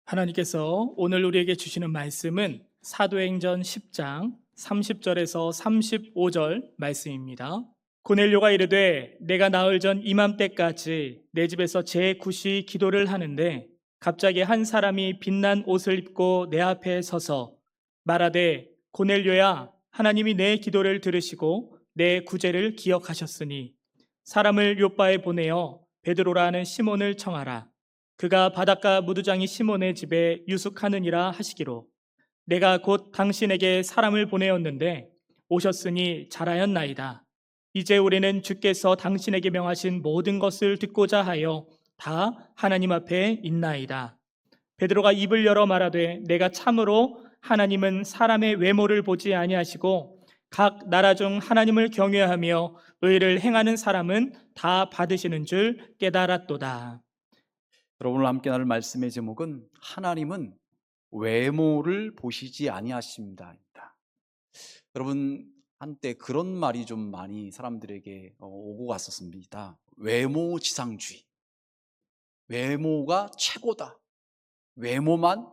하나님께서 오늘 우리에게 주시는 말씀은 사도행전 10장 30절에서 35절 말씀입니다. 고넬료가 이르되 내가 나흘 전 이맘때까지 내 집에서 제9시 기도를 하는데 갑자기 한 사람이 빛난 옷을 입고 내 앞에 서서 말하되 고넬료야, 하나님이 내 기도를 들으시고 내 구제를 기억하셨으니 사람을 요바에 보내어 베드로라 하는 시몬을 청하라. 그가 바닷가 무두장이 시몬의 집에 유숙하느니라 하시기로 내가 곧 당신에게 사람을 보내었는데 오셨으니 잘하였나이다. 이제 우리는 주께서 당신에게 명하신 모든 것을 듣고자 하여 다 하나님 앞에 있나이다. 베드로가 입을 열어 말하되 내가 참으로 하나님은 사람의 외모를 보지 아니하시고 각 나라 중 하나님을 경외하며 의를 행하는 사람은 다 받으시는 줄 깨달았도다. 여러분, 오늘 함께 나눌 말씀의 제목은 하나님은 외모를 보시지 아니하십니다입니다. 여러분, 한때 그런 말이 좀 많이 사람들에게 오고 갔었습니다. 외모지상주의, 외모가 최고다, 외모만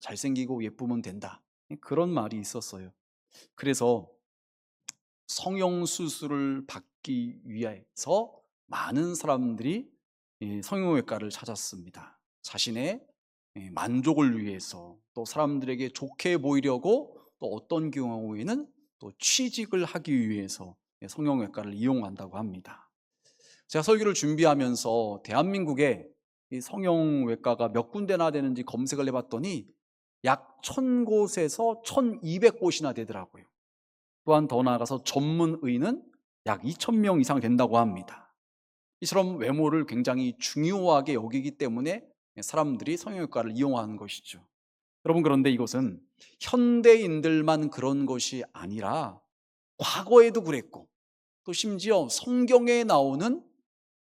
잘생기고 예쁘면 된다, 그런 말이 있었어요. 그래서 성형수술을 받기 위해서 많은 사람들이 성형외과를 찾았습니다. 자신의 만족을 위해서, 또 사람들에게 좋게 보이려고, 또 어떤 경우에는 또 취직을 하기 위해서 성형외과를 이용한다고 합니다. 제가 설교를 준비하면서 대한민국에 이 성형외과가 몇 군데나 되는지 검색을 해봤더니 약 1000곳에서 1200곳이나 되더라고요. 또한 더 나아가서 전문의는 약 2000명 이상 된다고 합니다. 이처럼 외모를 굉장히 중요하게 여기기 때문에 사람들이 성형외과를 이용하는 것이죠. 여러분, 그런데 이것은 현대인들만 그런 것이 아니라 과거에도 그랬고, 또 심지어 성경에 나오는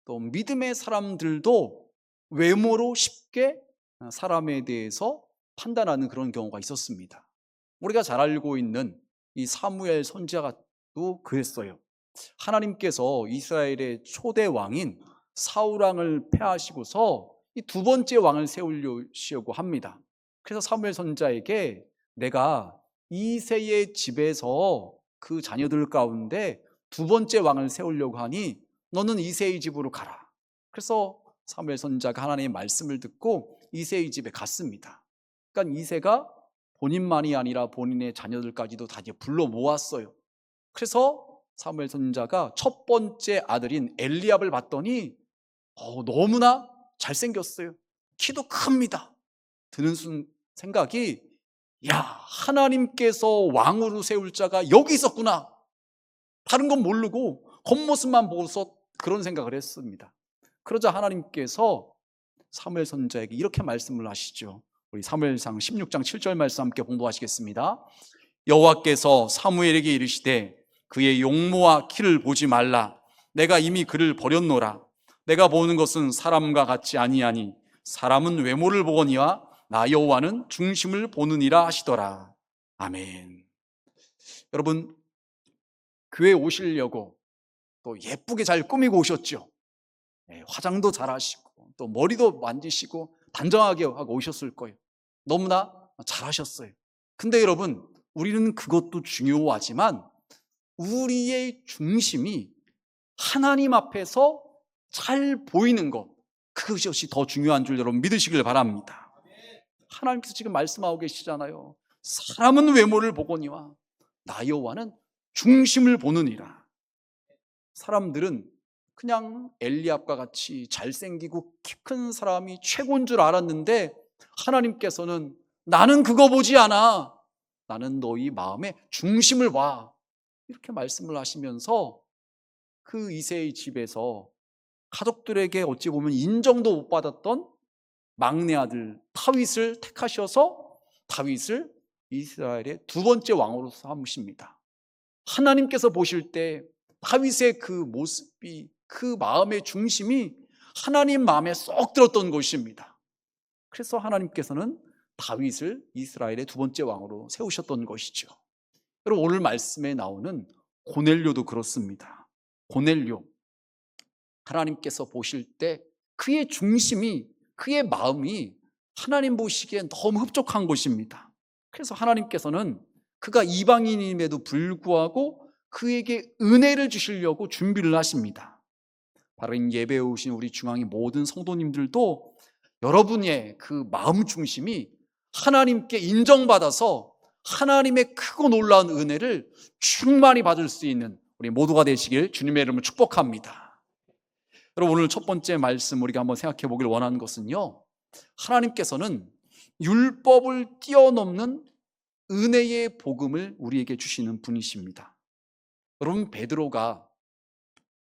또 믿음의 사람들도 외모로 쉽게 사람에 대해서 판단하는 그런 경우가 있었습니다. 우리가 잘 알고 있는 이 사무엘 선지자도 그랬어요. 하나님께서 이스라엘의 초대 왕인 사울 왕을 패하시고서 이 두 번째 왕을 세우려고 합니다. 그래서 사무엘 선지자에게 내가 이새의 집에서 그 자녀들 가운데 두 번째 왕을 세우려고 하니 너는 이새의 집으로 가라. 그래서 사무엘 선지자가 하나님의 말씀을 듣고 이새의 집에 갔습니다. 그러니까 이새가 본인만이 아니라 본인의 자녀들까지도 다 불러 모았어요. 그래서 사무엘 선지자가 첫 번째 아들인 엘리압을 봤더니 너무나 잘생겼어요. 키도 큽니다. 드는 생각이, 야, 하나님께서 왕으로 세울 자가 여기 있었구나. 다른 건 모르고 겉모습만 보고서 그런 생각을 했습니다. 그러자 하나님께서 사무엘 선지자에게 이렇게 말씀을 하시죠. 우리 사무엘상 16장 7절 말씀 함께 공부하시겠습니다. 여호와께서 사무엘에게 이르시되 그의 용모와 키를 보지 말라. 내가 이미 그를 버렸노라. 내가 보는 것은 사람과 같지 아니하니 사람은 외모를 보거니와 나 여호와는 중심을 보느니라 하시더라. 아멘. 여러분, 교회 오시려고 또 예쁘게 잘 꾸미고 오셨죠. 화장도 잘 하시고 또 머리도 만지시고 단정하게 하고 오셨을 거예요. 너무나 잘하셨어요. 근데 여러분, 우리는 그것도 중요하지만 우리의 중심이 하나님 앞에서 잘 보이는 것, 그것이 더 중요한 줄 여러분 믿으시길 바랍니다. 하나님께서 지금 말씀하고 계시잖아요. 사람은 외모를 보거니와 나 여호와는 중심을 보느니라. 사람들은 그냥 엘리압과 같이 잘생기고 키 큰 사람이 최고인 줄 알았는데 하나님께서는 나는 그거 보지 않아. 나는 너희 마음의 중심을 봐. 이렇게 말씀을 하시면서 그 이새의 집에서 가족들에게 어찌 보면 인정도 못 받았던 막내 아들 다윗을 택하셔서 다윗을 이스라엘의 두 번째 왕으로 삼으십니다. 하나님께서 보실 때 다윗의 그 모습이, 그 마음의 중심이 하나님 마음에 쏙 들었던 것입니다. 그래서 하나님께서는 다윗을 이스라엘의 두 번째 왕으로 세우셨던 것이죠. 여러분, 오늘 말씀에 나오는 고넬료도 그렇습니다. 고넬료, 하나님께서 보실 때 그의 중심이, 그의 마음이 하나님 보시기엔 너무 흡족한 것입니다. 그래서 하나님께서는 그가 이방인임에도 불구하고 그에게 은혜를 주시려고 준비를 하십니다. 바로 이 예배에 오신 우리 중앙의 모든 성도님들도 여러분의 그 마음 중심이 하나님께 인정받아서 하나님의 크고 놀라운 은혜를 충만히 받을 수 있는 우리 모두가 되시길 주님의 이름으로 축복합니다. 여러분, 오늘 첫 번째 말씀 우리가 한번 생각해 보길 원하는 것은요, 하나님께서는 율법을 뛰어넘는 은혜의 복음을 우리에게 주시는 분이십니다. 여러분, 베드로가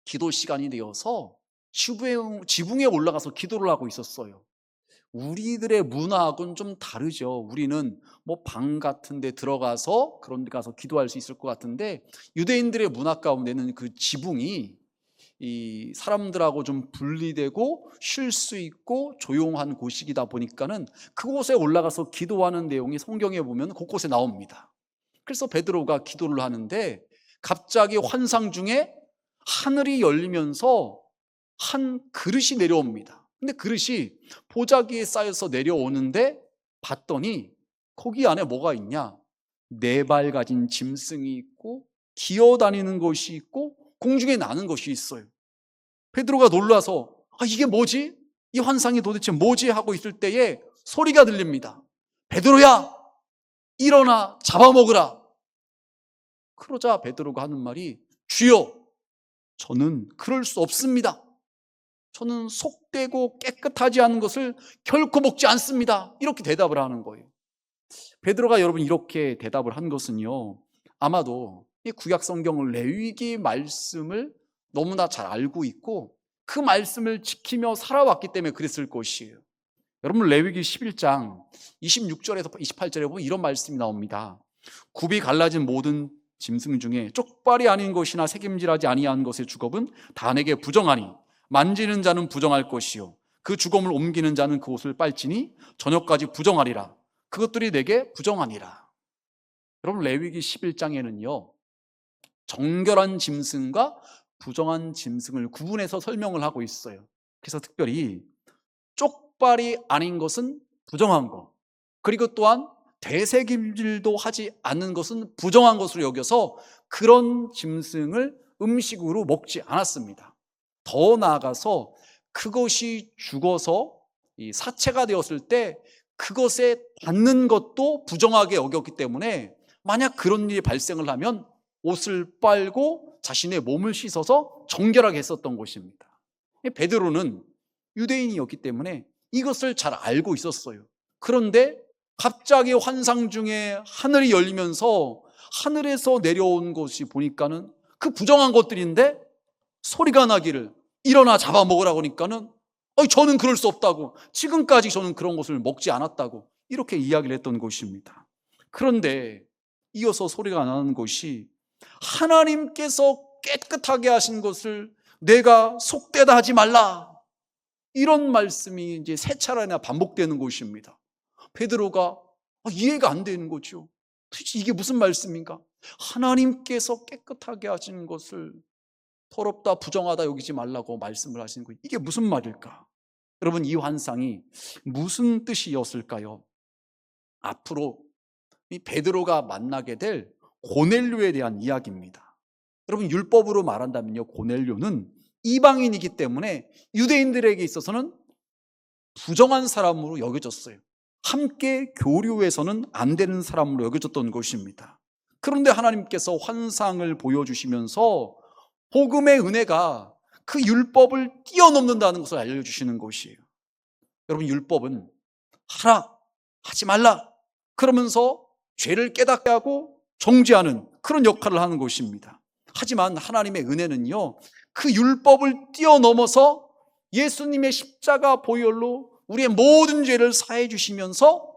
기도 시간이 되어서 지붕에 올라가서 기도를 하고 있었어요. 우리들의 문화하고는 좀 다르죠. 우리는 뭐 방 같은 데 들어가서 그런 데 가서 기도할 수 있을 것 같은데, 유대인들의 문화 가운데는 그 지붕이 이 사람들하고 좀 분리되고 쉴 수 있고 조용한 곳이다 보니까는 그곳에 올라가서 기도하는 내용이 성경에 보면 곳곳에 나옵니다. 그래서 베드로가 기도를 하는데 갑자기 환상 중에 하늘이 열리면서 한 그릇이 내려옵니다. 근데 그릇이 보자기에 쌓여서 내려오는데 봤더니 거기 안에 뭐가 있냐? 4발 가진 짐승이 있고 기어다니는 것이 있고 공중에 나는 것이 있어요. 베드로가 놀라서 이게 뭐지? 이 환상이 도대체 뭐지? 하고 있을 때에 소리가 들립니다. 베드로야, 일어나 잡아먹으라. 그러자 베드로가 하는 말이, 주여, 저는 그럴 수 없습니다. 저는 속되고 깨끗하지 않은 것을 결코 먹지 않습니다. 이렇게 대답을 하는 거예요. 베드로가 여러분 이렇게 대답을 한 것은요, 아마도 이 구약 성경을 레위기 말씀을 너무나 잘 알고 있고 그 말씀을 지키며 살아왔기 때문에 그랬을 것이에요. 여러분, 레위기 11장 26절에서 28절에 보면 이런 말씀이 나옵니다. 굽이 갈라진 모든 짐승 중에 쪽발이 아닌 것이나 새김질하지 아니한 것의 주검은 다 내게 부정하니 만지는 자는 부정할 것이요 그 주검을 옮기는 자는 그 옷을 빨지니 저녁까지 부정하리라. 그것들이 내게 부정하니라. 여러분, 레위기 11장에는요 정결한 짐승과 부정한 짐승을 구분해서 설명을 하고 있어요. 그래서 특별히 쪽발이 아닌 것은 부정한 것, 그리고 또한 되새김질도 하지 않는 것은 부정한 것으로 여겨서 그런 짐승을 음식으로 먹지 않았습니다. 더 나아가서 그것이 죽어서 이 사체가 되었을 때 그것에 닿는 것도 부정하게 여겼기 때문에 만약 그런 일이 발생을 하면 옷을 빨고 자신의 몸을 씻어서 정결하게 했었던 것입니다. 베드로는 유대인이었기 때문에 이것을 잘 알고 있었어요. 그런데 갑자기 환상 중에 하늘이 열리면서 하늘에서 내려온 것이 보니까는 그 부정한 것들인데 소리가 나기를 일어나 잡아먹으라고 하니까는 저는 그럴 수 없다고, 지금까지 저는 그런 것을 먹지 않았다고 이렇게 이야기를 했던 것입니다. 그런데 이어서 소리가 나는 것이 하나님께서 깨끗하게 하신 것을 내가 속되다 하지 말라, 이런 말씀이 이제 3차례나 반복되는 것입니다. 베드로가 이해가 안 되는 거죠. 도대체 이게 무슨 말씀인가? 하나님께서 깨끗하게 하신 것을 더럽다 부정하다 여기지 말라고 말씀을 하시는 거예요. 이게 무슨 말일까? 여러분, 이 환상이 무슨 뜻이었을까요? 앞으로 이 베드로가 만나게 될 고넬료에 대한 이야기입니다. 여러분, 율법으로 말한다면요, 고넬료는 이방인이기 때문에 유대인들에게 있어서는 부정한 사람으로 여겨졌어요. 함께 교류해서는 안 되는 사람으로 여겨졌던 것입니다. 그런데 하나님께서 환상을 보여주시면서 복음의 은혜가 그 율법을 뛰어넘는다는 것을 알려주시는 것이에요. 여러분, 율법은 하라, 하지 말라 그러면서 죄를 깨닫게 하고 정죄하는 그런 역할을 하는 것입니다. 하지만 하나님의 은혜는요, 그 율법을 뛰어넘어서 예수님의 십자가 보혈로 우리의 모든 죄를 사해 주시면서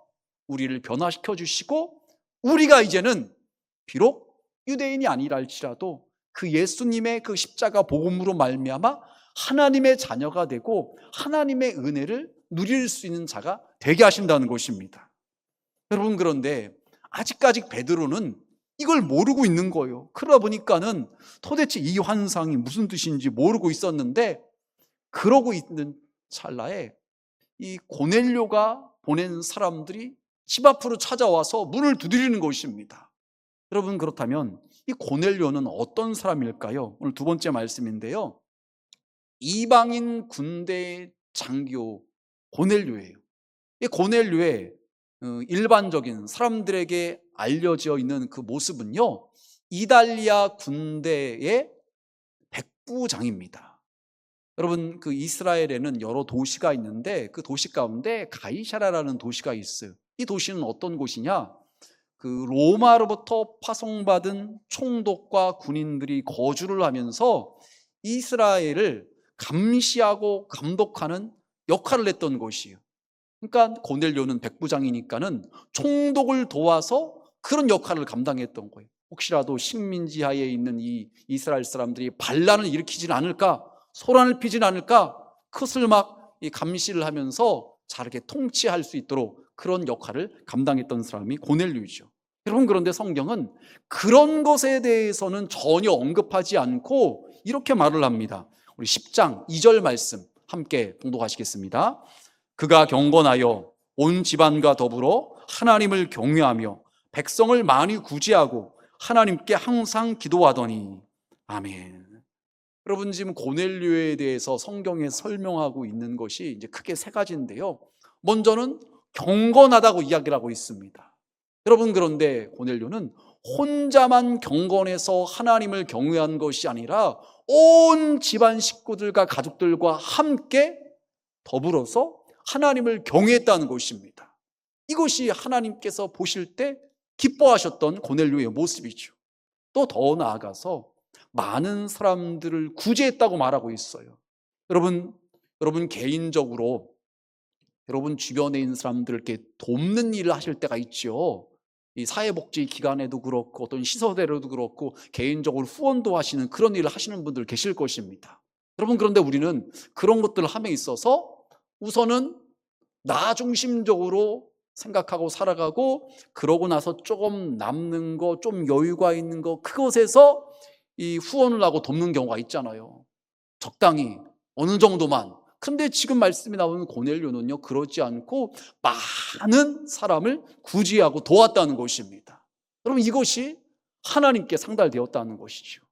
우리를 변화시켜 주시고, 우리가 이제는 비록 유대인이 아니라 할지라도 그 예수님의 그 십자가 복음으로 말미암아 하나님의 자녀가 되고 하나님의 은혜를 누릴 수 있는 자가 되게 하신다는 것입니다. 여러분, 그런데 아직까지 베드로는 이걸 모르고 있는 거예요. 그러다 보니까는 도대체 이 환상이 무슨 뜻인지 모르고 있었는데, 그러고 있는 찰나에 이 고넬료가 보낸 사람들이 집 앞으로 찾아와서 문을 두드리는 것입니다. 여러분, 그렇다면 이 고넬료는 어떤 사람일까요? 오늘 두 번째 말씀인데요, 이방인 군대 장교 고넬료예요. 이 고넬료의 일반적인 사람들에게 알려져 있는 그 모습은요, 이달리아 군대의 백부장입니다. 여러분, 그 이스라엘에는 여러 도시가 있는데 그 도시 가운데 가이사라라는 도시가 있어요. 이 도시는 어떤 곳이냐? 그 로마로부터 파송받은 총독과 군인들이 거주를 하면서 이스라엘을 감시하고 감독하는 역할을 했던 곳이에요. 그러니까 고넬료는 백부장이니까는 총독을 도와서 그런 역할을 감당했던 거예요. 혹시라도 식민지 하에 있는 이 이스라엘 사람들이 반란을 일으키진 않을까, 소란을 피진 않을까, 그것을 막 감시를 하면서 잘하게 통치할 수 있도록 그런 역할을 감당했던 사람이 고넬료이죠. 여러분, 그런데 성경은 그런 것에 대해서는 전혀 언급하지 않고 이렇게 말을 합니다. 우리 10장 2절 말씀 함께 봉독하시겠습니다. 그가 경건하여 온 집안과 더불어 하나님을 경외하며 백성을 많이 구제하고 하나님께 항상 기도하더니. 아멘. 여러분, 지금 고넬료에 대해서 성경에 설명하고 있는 것이 이제 크게 세 가지인데요, 먼저는 경건하다고 이야기를 하고 있습니다. 여러분, 그런데 고넬료는 혼자만 경건해서 하나님을 경외한 것이 아니라 온 집안 식구들과 가족들과 함께 더불어서 하나님을 경외했다는 것입니다. 이것이 하나님께서 보실 때 기뻐하셨던 고넬료의 모습이죠. 또 더 나아가서 많은 사람들을 구제했다고 말하고 있어요. 여러분 개인적으로 여러분 주변에 있는 사람들께 돕는 일을 하실 때가 있죠. 이 사회복지 기관에도 그렇고 어떤 시설에도 그렇고 개인적으로 후원도 하시는 그런 일을 하시는 분들 계실 것입니다. 여러분, 그런데 우리는 그런 것들을 함에 있어서 우선은 나 중심적으로 생각하고 살아가고, 그러고 나서 조금 남는 거, 좀 여유가 있는 거, 그것에서 이 후원을 하고 돕는 경우가 있잖아요. 적당히 어느 정도만. 근데 지금 말씀이 나오는 고넬료는요, 그러지 않고 많은 사람을 구제하고 도왔다는 것입니다. 여러분, 이것이 하나님께 상달되었다는 것이죠.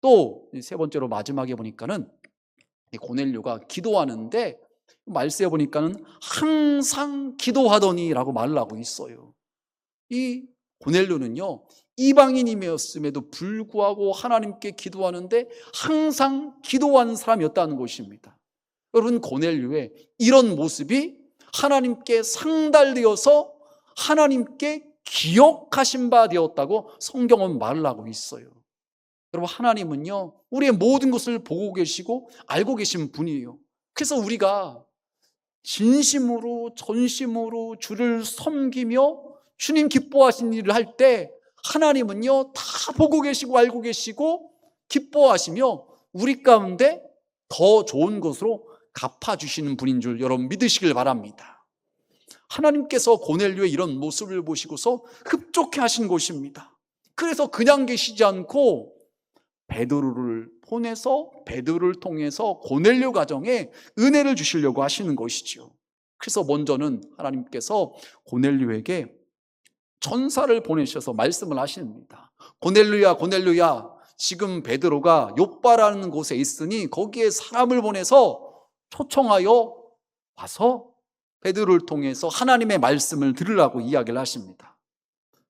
또 세 번째로 마지막에 보니까는 이 고넬료가 기도하는데 말씀해 보니까는 항상 기도하더니라고 말을 하고 있어요. 이 고넬료는요, 이방인임이었음에도 불구하고 하나님께 기도하는데 항상 기도하는 사람이었다는 것입니다. 여러분, 고넬료의 이런 모습이 하나님께 상달되어서 하나님께 기억하신 바 되었다고 성경은 말을 하고 있어요. 여러분, 하나님은요, 우리의 모든 것을 보고 계시고 알고 계신 분이에요. 그래서 우리가 진심으로 전심으로 주를 섬기며 주님 기뻐하신 일을 할 때 하나님은요, 다 보고 계시고 알고 계시고 기뻐하시며 우리 가운데 더 좋은 것으로 갚아주시는 분인 줄 여러분 믿으시길 바랍니다. 하나님께서 고넬료의 이런 모습을 보시고서 흡족해 하신 것입니다. 그래서 그냥 계시지 않고 베드로를 보내서 베드로를 통해서 고넬료 가정에 은혜를 주시려고 하시는 것이죠. 그래서 먼저는 하나님께서 고넬료에게 천사를 보내셔서 말씀을 하십니다. 고넬료야, 고넬료야, 지금 베드로가 욥바라는 곳에 있으니 거기에 사람을 보내서 초청하여 와서 베드로를 통해서 하나님의 말씀을 들으라고 이야기를 하십니다.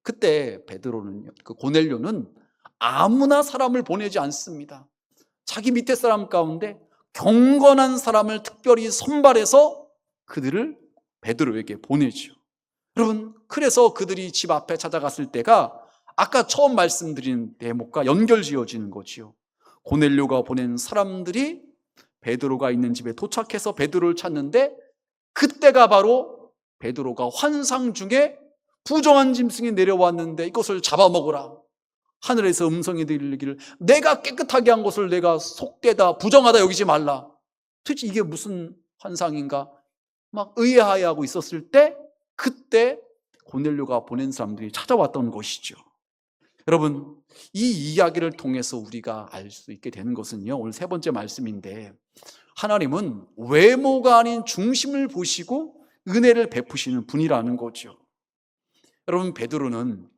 그때 베드로는요, 그 고넬료는 아무나 사람을 보내지 않습니다. 자기 밑에 사람 가운데 경건한 사람을 특별히 선발해서 그들을 베드로에게 보내죠. 여러분, 그래서 그들이 집 앞에 찾아갔을 때가 아까 처음 말씀드린 대목과 연결지어지는 거지요. 고넬료가 보낸 사람들이 베드로가 있는 집에 도착해서 베드로를 찾는데, 그때가 바로 베드로가 환상 중에 부정한 짐승이 내려왔는데 이것을 잡아먹으라, 하늘에서 음성이 들리기를 내가 깨끗하게 한 것을 내가 속되다 부정하다 여기지 말라. 도대체 이게 무슨 환상인가 막 의아해하고 있었을 때, 그때 고넬료가 보낸 사람들이 찾아왔던 것이죠. 여러분, 이 이야기를 통해서 우리가 알 수 있게 되는 것은요, 오늘 세 번째 말씀인데, 하나님은 외모가 아닌 중심을 보시고 은혜를 베푸시는 분이라는 거죠. 여러분, 베드로는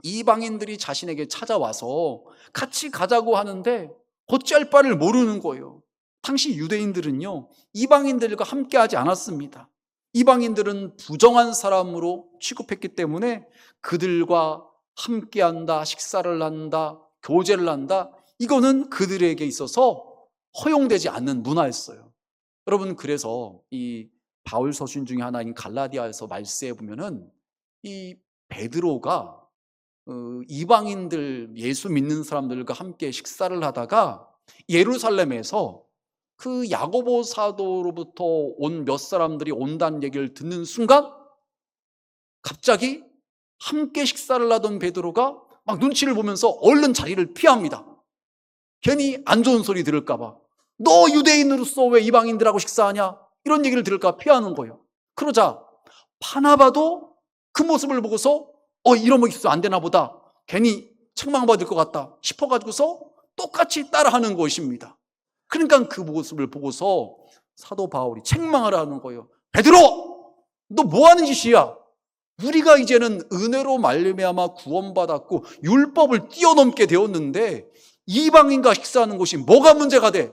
이방인들이 자신에게 찾아와서 같이 가자고 하는데 어찌할 바를 모르는 거예요. 당시 유대인들은요, 이방인들과 함께하지 않았습니다. 이방인들은 부정한 사람으로 취급했기 때문에 그들과 함께한다, 식사를 한다, 교제를 한다, 이거는 그들에게 있어서 허용되지 않는 문화였어요. 여러분, 그래서 이 바울 서신 중에 하나인 갈라디아에서 말씀해 보면은 이 베드로가 이방인들, 예수 믿는 사람들과 함께 식사를 하다가 예루살렘에서 그 야고보 사도로부터 온 몇 사람들이 온다는 얘기를 듣는 순간 갑자기 함께 식사를 하던 베드로가 막 눈치를 보면서 얼른 자리를 피합니다. 괜히 안 좋은 소리 들을까 봐. 너 유대인으로서 왜 이방인들하고 식사하냐? 이런 얘기를 들을까 피하는 거예요. 그러자 바나바도 그 모습을 보고서 이런 거 있어도 안 되나 보다, 괜히 책망받을 것 같다 싶어가지고서 똑같이 따라하는 것입니다. 그러니까 그 모습을 보고서 사도 바울이 책망을 하는 거예요. 베드로, 너 뭐 하는 짓이야? 우리가 이제는 은혜로 말미암아 구원받았고 율법을 뛰어넘게 되었는데 이방인과 식사하는 것이 뭐가 문제가 돼?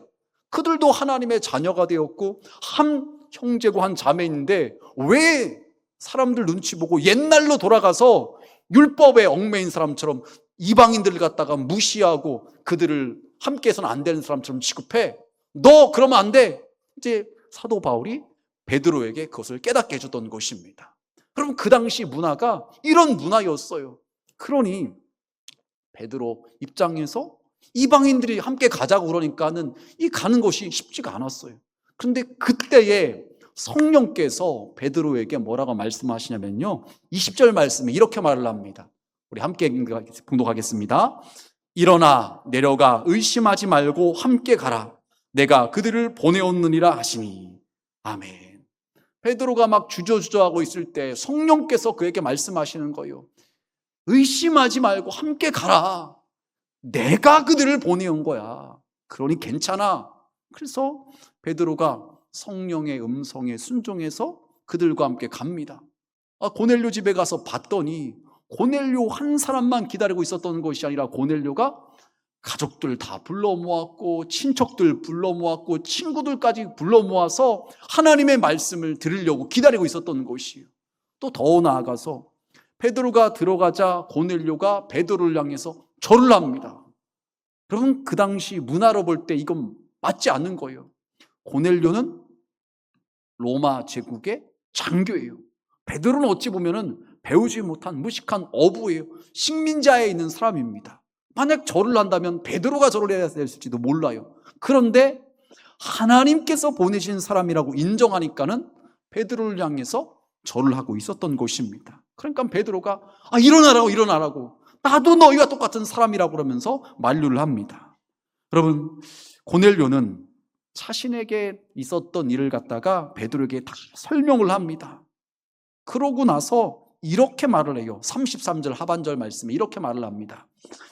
그들도 하나님의 자녀가 되었고 한 형제고 한 자매인데 왜 사람들 눈치 보고 옛날로 돌아가서 율법에 얽매인 사람처럼 이방인들을 갖다가 무시하고 그들을 함께해서는 안 되는 사람처럼 취급해? 너 그러면 안 돼. 이제 사도 바울이 베드로에게 그것을 깨닫게 해줬던 것입니다. 그럼 그 당시 문화가 이런 문화였어요. 그러니 베드로 입장에서 이방인들이 함께 가자고 그러니까는 이 가는 것이 쉽지가 않았어요. 그런데 그때에 성령께서 베드로에게 뭐라고 말씀하시냐면요, 20절 말씀에 이렇게 말을 합니다. 우리 함께 봉독하겠습니다. 일어나 내려가 의심하지 말고 함께 가라. 내가 그들을 보내었느니라 하시니. 아멘. 베드로가 막 주저주저하고 있을 때 성령께서 그에게 말씀하시는 거예요. 의심하지 말고 함께 가라. 내가 그들을 보내온 거야. 그러니 괜찮아. 그래서 베드로가 성령의 음성에 순종해서 그들과 함께 갑니다. 고넬료 집에 가서 봤더니 고넬료 한 사람만 기다리고 있었던 것이 아니라 고넬료가 가족들 다 불러 모았고 친척들 불러 모았고 친구들까지 불러 모아서 하나님의 말씀을 들으려고 기다리고 있었던 것이에요. 또 더 나아가서 베드로가 들어가자 고넬료가 베드로를 향해서 절을 합니다. 여러분, 그 당시 문화로 볼 때 이건 맞지 않는 거예요. 고넬료는 로마 제국의 장교예요. 베드로는 어찌 보면은 배우지 못한 무식한 어부예요. 식민자에 있는 사람입니다. 만약 절을 한다면 베드로가 절을 해야 될지도 몰라요. 그런데 하나님께서 보내신 사람이라고 인정하니까는 베드로를 향해서 절을 하고 있었던 것입니다. 그러니까 베드로가 일어나라고 나도 너희와 똑같은 사람이라고 그러면서 만류를 합니다. 여러분, 고넬료는 자신에게 있었던 일을 갖다가 베드로에게 다 설명을 합니다. 그러고 나서 이렇게 말을 해요. 33절 하반절 말씀에 이렇게 말을 합니다.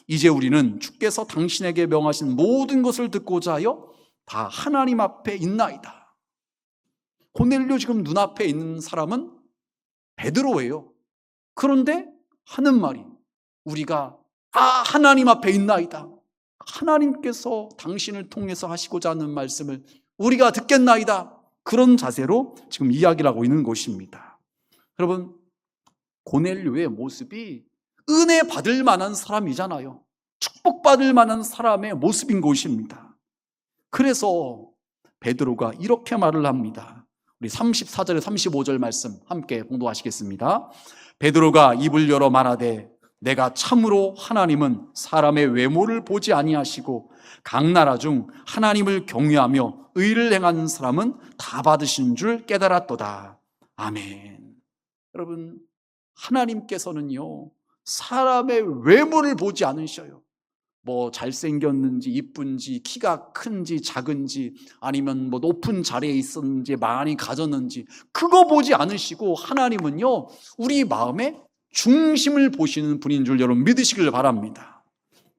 이제 우리는 주께서 당신에게 명하신 모든 것을 듣고자 하여 다 하나님 앞에 있나이다. 고넬료 지금 눈앞에 있는 사람은 베드로예요. 그런데 하는 말이 우리가 하나님 앞에 있나이다. 하나님께서 당신을 통해서 하시고자 하는 말씀을 우리가 듣겠나이다. 그런 자세로 지금 이야기를 하고 있는 것입니다. 여러분, 고넬료의 모습이 은혜 받을 만한 사람이잖아요. 축복받을 만한 사람의 모습인 것입니다. 그래서 베드로가 이렇게 말을 합니다. 우리 34절 35절 말씀 함께 봉독하시겠습니다. 베드로가 입을 열어 말하되 내가 참으로 하나님은 사람의 외모를 보지 아니하시고 각 나라 중 하나님을 경외하며 의를 행하는 사람은 다 받으신 줄 깨달았도다. 아멘. 여러분, 하나님께서는요, 사람의 외모를 보지 않으셔요. 뭐 잘생겼는지 이쁜지 키가 큰지 작은지 아니면 뭐 높은 자리에 있었는지 많이 가졌는지 그거 보지 않으시고 하나님은요, 우리 마음의 중심을 보시는 분인 줄 여러분 믿으시길 바랍니다.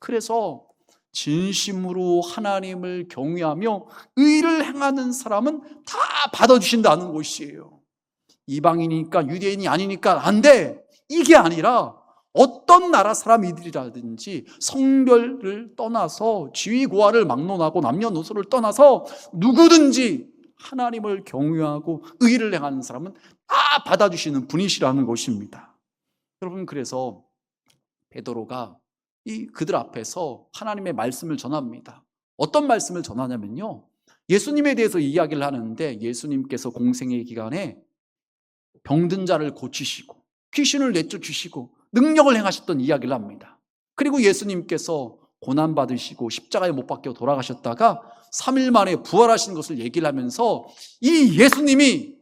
그래서 진심으로 하나님을 경외하며 의를 행하는 사람은 다 받아주신다는 것이에요. 이방인이니까 유대인이 아니니까 안 돼. 이게 아니라 어떤 나라 사람이들이라든지 성별을 떠나서 지위고하를 막론하고 남녀노소를 떠나서 누구든지 하나님을 경외하고 의를 행하는 사람은 다 받아주시는 분이시라는 것입니다. 여러분, 그래서 베드로가 그들 앞에서 하나님의 말씀을 전합니다. 어떤 말씀을 전하냐면요, 예수님에 대해서 이야기를 하는데 예수님께서 공생의 기간에 병든 자를 고치시고 귀신을 내쫓으시고 능력을 행하셨던 이야기를 합니다. 그리고 예수님께서 고난받으시고 십자가에 못 박혀 돌아가셨다가 3일 만에 부활하신 것을 얘기를 하면서 이 예수님이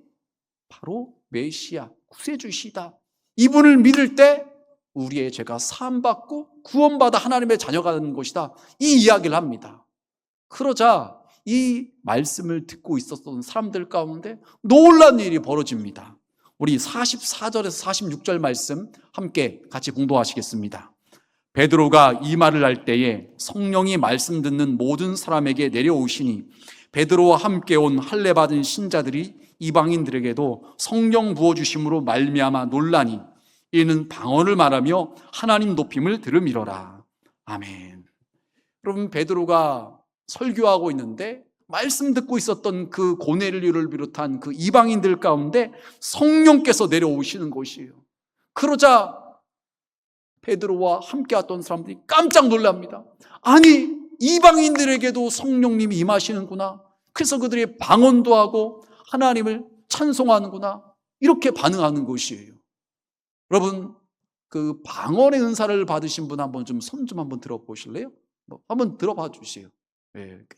바로 메시아, 구세주시다. 이분을 믿을 때 우리의 죄가 사함받고 구원받아 하나님의 자녀가 되는 것이다. 이 이야기를 합니다. 그러자 이 말씀을 듣고 있었던 사람들 가운데 놀라운 일이 벌어집니다. 우리 44절에서 46절 말씀 함께 같이 공독하시겠습니다. 베드로가 이 말을 할 때에 성령이 말씀 듣는 모든 사람에게 내려오시니 베드로와 함께 온 할례 받은 신자들이 이방인들에게도 성령 부어주심으로 말미암아 놀라니 이는 방언을 말하며 하나님 높임을 들음이로라. 아멘. 여러분, 베드로가 설교하고 있는데 말씀 듣고 있었던 그 고넬료를 비롯한 그 이방인들 가운데 성령께서 내려오시는 것이에요. 그러자 베드로와 함께 왔던 사람들이 깜짝 놀랍니다. 아니, 이방인들에게도 성령님이 임하시는구나. 그래서 그들이 방언도 하고 하나님을 찬송하는구나. 이렇게 반응하는 것이에요. 여러분, 그 방언의 은사를 받으신 분 한번 좀 손 좀 한번 들어보실래요? 한번 들어봐 주세요.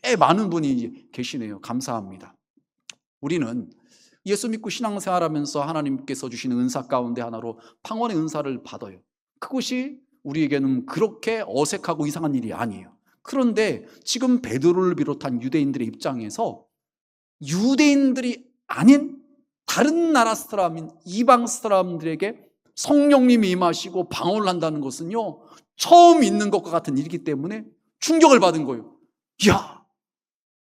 꽤 많은 분이 계시네요. 감사합니다. 우리는 예수 믿고 신앙생활하면서 하나님께서 주시는 은사 가운데 하나로 방언의 은사를 받아요. 그것이 우리에게는 그렇게 어색하고 이상한 일이 아니에요. 그런데 지금 베드로를 비롯한 유대인들의 입장에서 유대인들이 아닌 다른 나라 사람인 이방 사람들에게 성령님이 임하시고 방언을 한다는 것은요, 처음 있는 것과 같은 일이기 때문에 충격을 받은 거예요. 이야,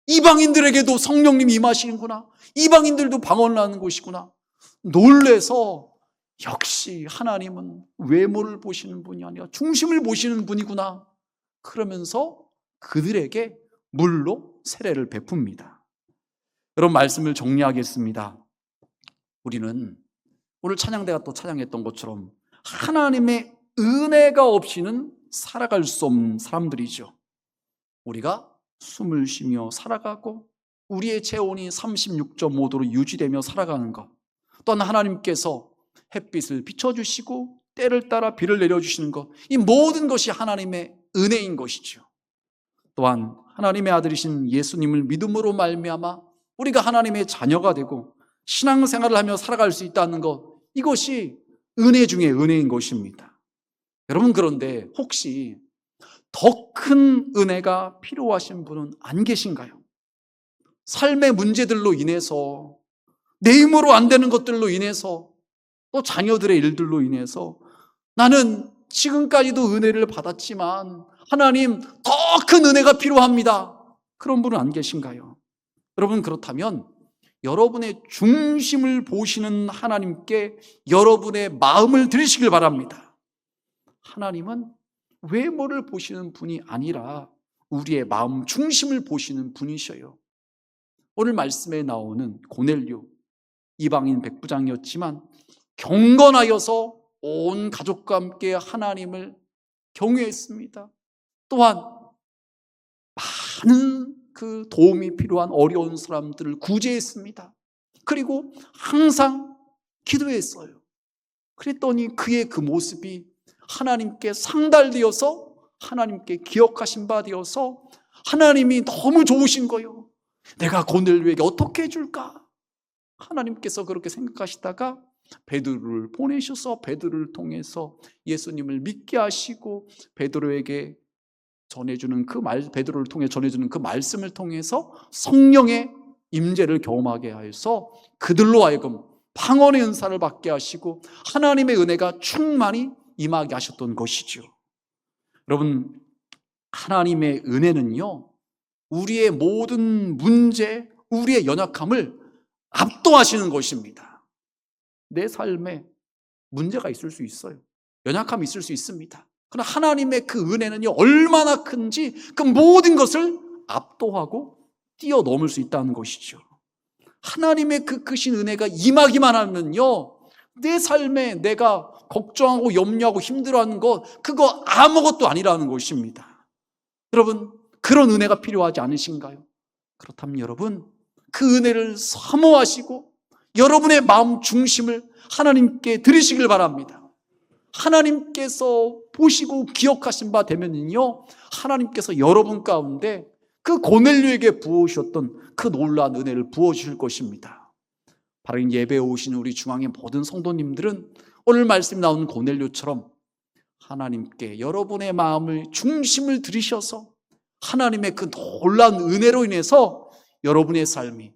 이방인들에게도 성령님이 임하시는구나. 이방인들도 방언을 하는 것이구나. 놀래서 역시 하나님은 외모를 보시는 분이 아니라 중심을 보시는 분이구나. 그러면서 그들에게 물로 세례를 베풉니다. 여러분, 말씀을 정리하겠습니다. 우리는 오늘 찬양대가 또 찬양했던 것처럼 하나님의 은혜가 없이는 살아갈 수 없는 사람들이죠. 우리가 숨을 쉬며 살아가고 우리의 체온이 36.5도로 유지되며 살아가는 것, 또한 하나님께서 햇빛을 비춰주시고 때를 따라 비를 내려주시는 것, 이 모든 것이 하나님의 은혜인 것이죠. 또한 하나님의 아들이신 예수님을 믿음으로 말미암아 우리가 하나님의 자녀가 되고 신앙생활을 하며 살아갈 수 있다는 것, 이것이 은혜 중에 은혜인 것입니다. 여러분, 그런데 혹시 더 큰 은혜가 필요하신 분은 안 계신가요? 삶의 문제들로 인해서, 내 힘으로 안 되는 것들로 인해서, 또 자녀들의 일들로 인해서 나는 지금까지도 은혜를 받았지만 하나님, 더 큰 은혜가 필요합니다. 그런 분은 안 계신가요? 여러분, 그렇다면 여러분의 중심을 보시는 하나님께 여러분의 마음을 드리시길 바랍니다. 하나님은 외모를 보시는 분이 아니라 우리의 마음 중심을 보시는 분이셔요. 오늘 말씀에 나오는 고넬료, 이방인 백부장이었지만 경건하여서 온 가족과 함께 하나님을 경외했습니다. 또한 많은 그 도움이 필요한 어려운 사람들을 구제했습니다. 그리고 항상 기도했어요. 그랬더니 그의 그 모습이 하나님께 상달되어서 하나님께 기억하신 바 되어서 하나님이 너무 좋으신 거예요. 내가 고넬료에게 어떻게 해줄까? 하나님께서 그렇게 생각하시다가 베드로를 보내셔서 베드로를 통해서 예수님을 믿게 하시고 베드로에게 전해주는 베드로를 통해 전해주는 그 말씀을 통해서 성령의 임재를 경험하게 하여서 그들로 하여금 방언의 은사를 받게 하시고 하나님의 은혜가 충만히 임하게 하셨던 것이죠. 여러분, 하나님의 은혜는요, 우리의 모든 문제, 우리의 연약함을 압도하시는 것입니다. 내 삶에 문제가 있을 수 있어요. 연약함이 있을 수 있습니다. 그러나 하나님의 그 은혜는요, 얼마나 큰지 그 모든 것을 압도하고 뛰어넘을 수 있다는 것이죠. 하나님의 그 크신 은혜가 임하기만 하면요, 내 삶에 내가 걱정하고 염려하고 힘들어하는 것, 그거 아무것도 아니라는 것입니다. 여러분, 그런 은혜가 필요하지 않으신가요? 그렇다면 여러분, 그 은혜를 사모하시고 여러분의 마음 중심을 하나님께 드리시길 바랍니다. 하나님께서 보시고 기억하신 바 되면요, 하나님께서 여러분 가운데 그 고넬료에게 부어주셨던 그 놀라운 은혜를 부어주실 것입니다. 바로 이 예배에 오신 우리 중앙의 모든 성도님들은 오늘 말씀 나온 고넬료처럼 하나님께 여러분의 마음을 중심을 들이셔서 하나님의 그 놀라운 은혜로 인해서 여러분의 삶이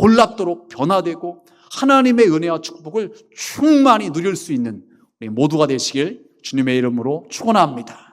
놀랍도록 변화되고 하나님의 은혜와 축복을 충만히 누릴 수 있는 우리 모두가 되시길 주님의 이름으로 축원합니다.